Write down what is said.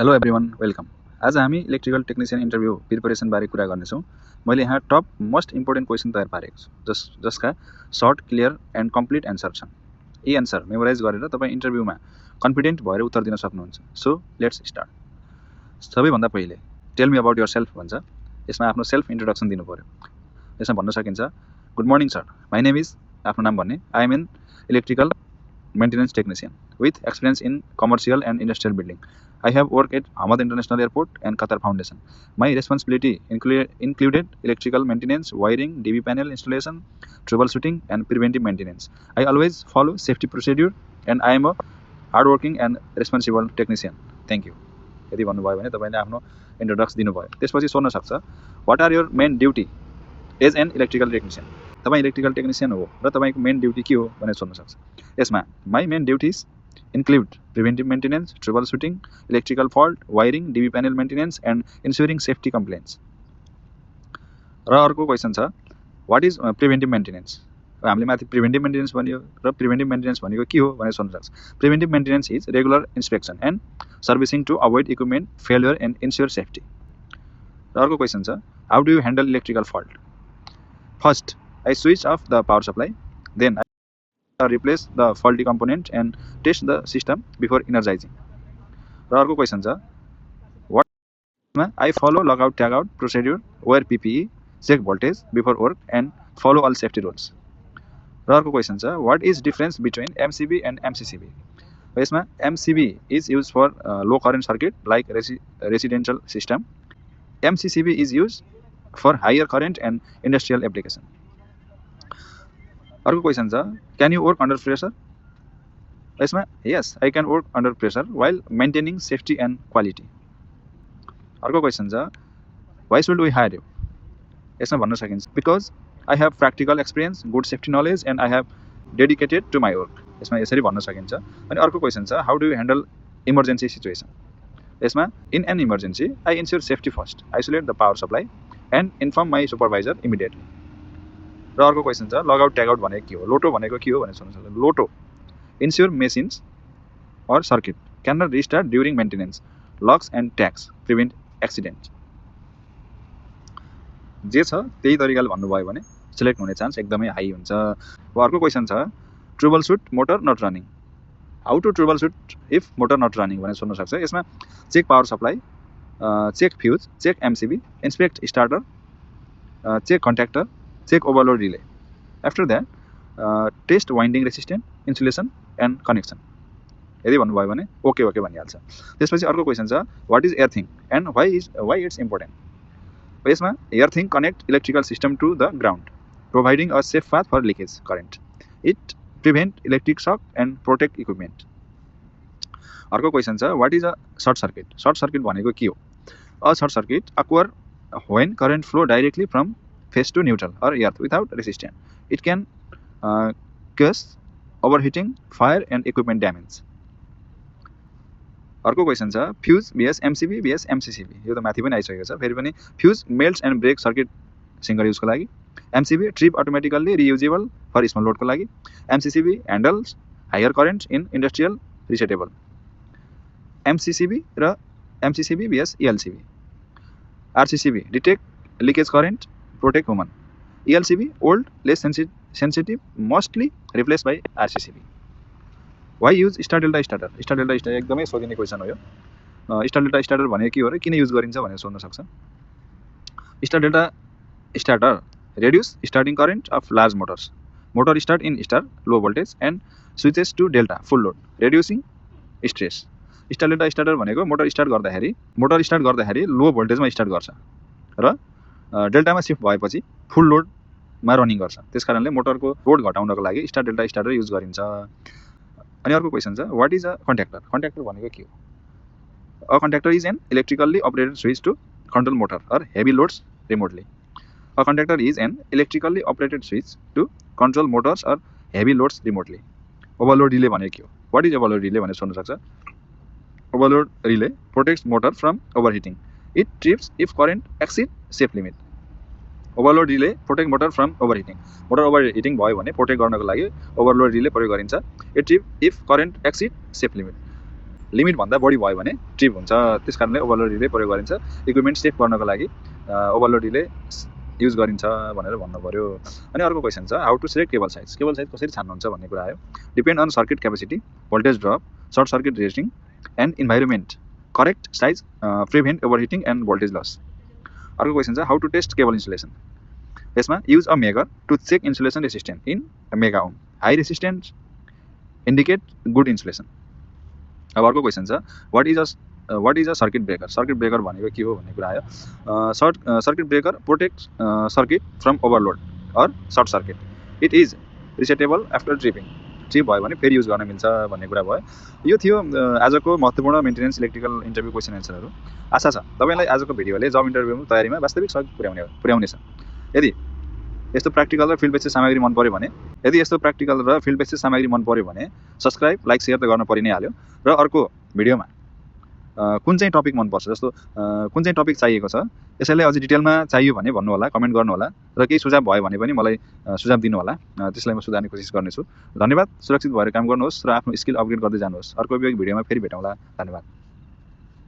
Hello everyone welcome. आज हामी electrical technician interview preparation बारे कुरा गर्नेछौँ। मैले यहाँ टप मोस्ट इम्पोर्टेन्ट क्वेसन तयार पारेको छु जसका short clear and complete answer छन्। यी एन्सर मेमोराइज गरेर तपाईँ इन्टरभ्यूमा कन्फिडेन्ट भएर उत्तर दिन सक्नुहुन्छ। So let's start. सबैभन्दा पहिले tell me about your self भन्छ। यसमा आफ्नो सेल्फ इन्ट्रोडक्सन दिनु पर्यो। यसमा भन्न सकिन्छ good morning sir, my name is, आफ्नो नाम भन्ने, I am an electrical maintenance technician with experience in commercial and industrial building. I have worked at Hamad International Airport and Qatar Foundation. My responsibility included electrical maintenance, wiring, DB panel installation, troubleshooting and preventive maintenance. I always follow safety procedure and I am a hardworking and responsible technician. Thank you. यदि भन्नुभयो भने तपाईले आफ्नो introduction दिनुभयो। त्यसपछि सोध्न सक्छ what are your main duty as an electrical technician. तपाईँ इलेक्ट्रिकल टेक्निशियन हो र तपाईँको मेन ड्युटी के हो भनेर सोध्न सक्छ। यसमा my main duties include preventive maintenance, troubleshooting, electrical fault, wiring, DB panel maintenance and ensuring safety compliance. र अर्को क्वेसन छ वाट इज प्रिभेन्टिभ मेन्टेनेन्स। हामीले माथि प्रिभेन्टिभ मेन्टेनेन्स भन्यो र प्रिभेन्टिभ मेन्टेनेन्स भनेको के हो भनेर सोध्न सक्छ। Preventive maintenance is regular inspection and servicing to avoid equipment failure and ensure safety. र अर्को क्वेसन छ how do you handle electrical fault. First I switch off the power supply, then I replace the faulty component and test the system before energizing. र अर्को question छ what I follow logout tagout procedure, wear PPE, check voltage before work and follow all safety rules. र अर्को question छ what is difference between MCB and MCCB. यसमा MCB is used for low current circuit like residential system. MCCB is used for higher current and industrial application. अर्को question छ can you work under pressure. यसमा yes I can work under pressure while maintaining safety and quality. अर्को question छ why should we hire you. यसमा भन्न सकिन्छ because I have practical experience, good safety knowledge and I have dedicated to my work. यसमा यसरी भन्न सकिन्छ। अनि अर्को क्वेसन छ how do you handle emergency situation. यसमा in an emergency I ensure safety first, isolate the power supply and inform my supervisor immediately. र अर्को क्वेसन छ लगआउट ट्यागआउट भनेको के हो, लोटो भनेको के हो भनेर सोध्न सक्छ। LOTO ensure machines or circuit can not restart during maintenance, locks and tags prevent accident. जे छ त्यही तरिकाले भन्नुभयो भने सिलेक्ट हुने चान्स एकदमै हाई हुन्छ। अर्को क्वेसन छ troubleshoot motor not running. How to troubleshoot if motor not running भनेर सोध्न सक्छ। यसमा check power supply, check fuse, check MCB, inspect starter, check contactor, check overload relay. After that test winding resistance, insulation and connection. यदि भन्नुभयो भने okay okay भनिहाल्छ। त्यसपछि अर्को question छ what is earthing and why it's important. यसमा earthing connect electrical system to the ground providing a safe path for leakage current. It prevent electric shock and protect equipment. अर्को question छ what is a short circuit. Short circuit भनेको के हो। A short circuit occur when current flow directly from phase to neutral or earth without resistance. It can cause overheating, fire and equipment damage. अर्को question छ fuse vs MCB vs MCCB. यो त माथि पनि आइसकेको छ। फेरि पनि fuse melts and break circuit single युजको लागि, MCB trip automatically reusable for small लोडको लागि, MCCB handles higher current in industrial resettable. MCCB र MCCB vs ELCB. RCCB detect leakage current, protect women. ELCB old, less sensitive, mostly replaced by RCCB. Why use star delta starter. Star delta starter एकदमै सोधिने question हो यो। Star delta starter भनेको के हो र किन use गरिन्छ भनेर सोध्न सक्छ। Star delta starter reduce starting current of large motors. Motor start in star low voltage and switches to delta full load, reducing stress. Star delta starter भनेको मोटर स्टार्ट गर्दाखेरि लो भोल्टेजमा स्टार्ट गर्छ र डेल्टामा सिफ्ट भएपछि फुल लोडमा running गर्छ। त्यसकारणले मोटरको load घटाउनको लागि star delta starter use गरिन्छ। अनि अर्को क्वेसन छ what is a contactor. Contactor भनेको के हो। A contactor is an electrically operated switch to control motor or heavy loads remotely. A contactor is an electrically operated switch to control motors or heavy loads remotely. Overload relay भनेको के हो। What is overload relay भनेर सोध्न सक्छ। Overload relay protects motor from overheating. It trips if current exceed safe limit. Overload relay protect motor from overheating. Motor overheating भयो भने protect गर्नको लागि ओभरलोड रिले प्रयोग गरिन्छ। It trip if current exceed safe limit. लिमिटभन्दा बढी भयो भने ट्रिप हुन्छ। त्यस कारणले ओभरलोड रिले प्रयोग गरिन्छ। इक्विपमेन्ट सेफ गर्नको लागि ओभरलोड रिले युज गरिन्छ भनेर भन्नु पर्यो। अनि अर्को क्वेसन छ how to select cable size. Cable size कसरी छान्नुहुन्छ भन्ने कुरा आयो। Depend on circuit capacity, voltage drop, short circuit rating and environment. Correct size prevent overheating and voltage loss. अर्को क्वेसन छ how to test cable insulation. यसमा use a megger to check insulation resistant in mega ohm. High resistance indicate good insulation. अब अर्को question छ what is a circuit breaker. Circuit breaker भनेको के हो भन्ने कुरा आयो। Circuit breaker protect circuit from overload or short circuit. It is resettable after tripping. Trip भयो भने फेरि युज गर्न मिल्छ भन्ने कुरा भयो। यो थियो आजको महत्त्वपूर्ण मेन्टेनेन्स इलेक्ट्रिकल इन्टरभ्यू क्वेसन एन्सरहरू। आशा छ तपाईँलाई आजको भिडियोले जब इन्टरभ्यू तयारीमा वास्तविक सहयोग पुर्याउनेछ। यदि यस्तो प्र्याक्टिकल र फिल्ड बेसिस सामग्री मन पर्यो भने सब्सक्राइब लाइक सेयर त गर्न परि नै हाल्यो। र अर्को भिडियोमा कुन चाहिँ टपिक मनपर्छ, जस्तो कुन चाहिँ टपिक चाहिएको छ, यसैलाई अझै डिटेलमा चाहियो भने भन्नुहोला, कमेन्ट गर्नुहोला। र केही सुझाव भयो भने पनि मलाई सुझाव दिनुहोला, त्यसलाई म सुधार्ने कोसिस गर्नेछु। धन्यवाद। सुरक्षित भएर काम गर्नुहोस् र आफ्नो स्किल अपग्रेड गर्दै जानुहोस्। अर्को भिडियोमा फेरि भेटौँला। धन्यवाद।